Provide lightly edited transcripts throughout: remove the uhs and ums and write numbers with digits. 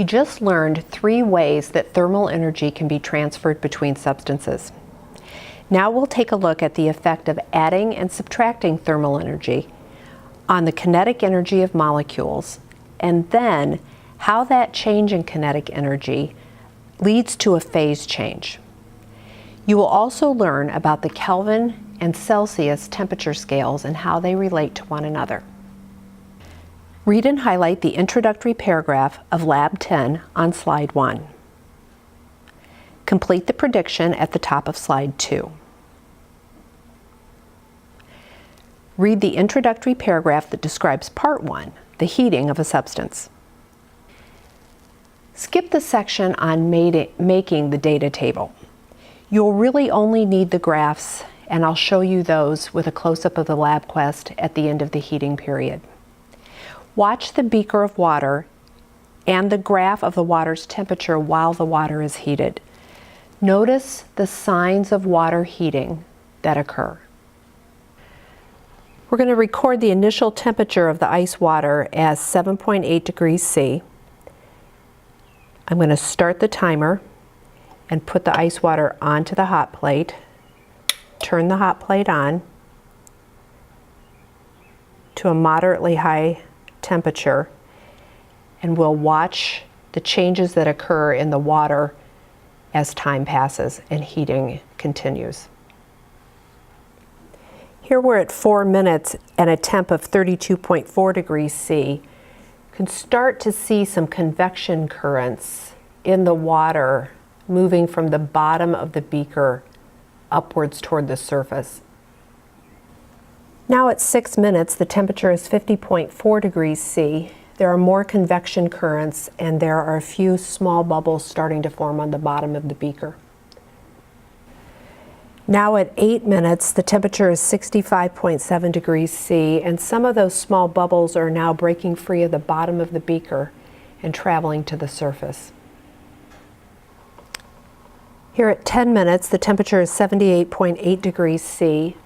You just learned 3 ways that thermal energy can be transferred between substances. Now we'll take a look at the effect of adding and subtracting thermal energy on the kinetic energy of molecules, and then how that change in kinetic energy leads to a phase change. You will also learn about the Kelvin and Celsius temperature scales and how they relate to one another. Read and highlight the introductory paragraph of Lab 10 on Slide 1. Complete the prediction at the top of Slide 2. Read the introductory paragraph that describes Part 1, the heating of a substance. Skip the section on making the data table. You'll really only need the graphs, and I'll show you those with a close-up of the lab quest at the end of the heating period. Watch the beaker of water and the graph of the water's temperature while the water is heated. Notice the signs of water heating that occur. We're going to record the initial temperature of the ice water as 7.8 degrees C. I'm going to start the timer and put the ice water onto the hot plate. Turn the hot plate on to a moderately high temperature, and we'll watch the changes that occur in the water as time passes and heating continues. Here we're at 4 minutes and a temp of 32.4 degrees C. You can start to see some convection currents in the water moving from the bottom of the beaker upwards toward the surface. Now at 6 minutes, the temperature is 50.4 degrees C. There are more convection currents, and there are a few small bubbles starting to form on the bottom of the beaker. Now at 8 minutes, the temperature is 65.7 degrees C, and some of those small bubbles are now breaking free of the bottom of the beaker and traveling to the surface. Here at 10 minutes, the temperature is 78.8 degrees C.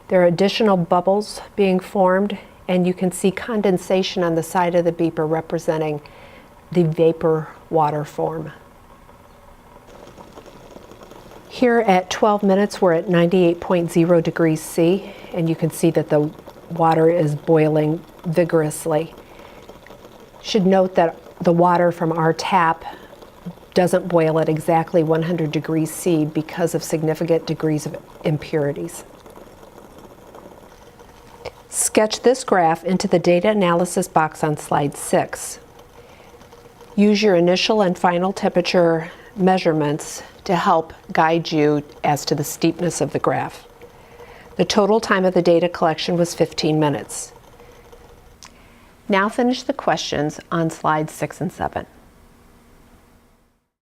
There are additional bubbles being formed, and you can see condensation on the side of the beaker representing the vapor water form. Here at 12 minutes, we're at 98.0 degrees C, and you can see that the water is boiling vigorously. Should note that the water from our tap doesn't boil at exactly 100 degrees C because of significant degrees of impurities. Sketch this graph into the data analysis box on Slide 6. Use your initial and final temperature measurements to help guide you as to the steepness of the graph. The total time of the data collection was 15 minutes. Now finish the questions on Slides 6 and 7.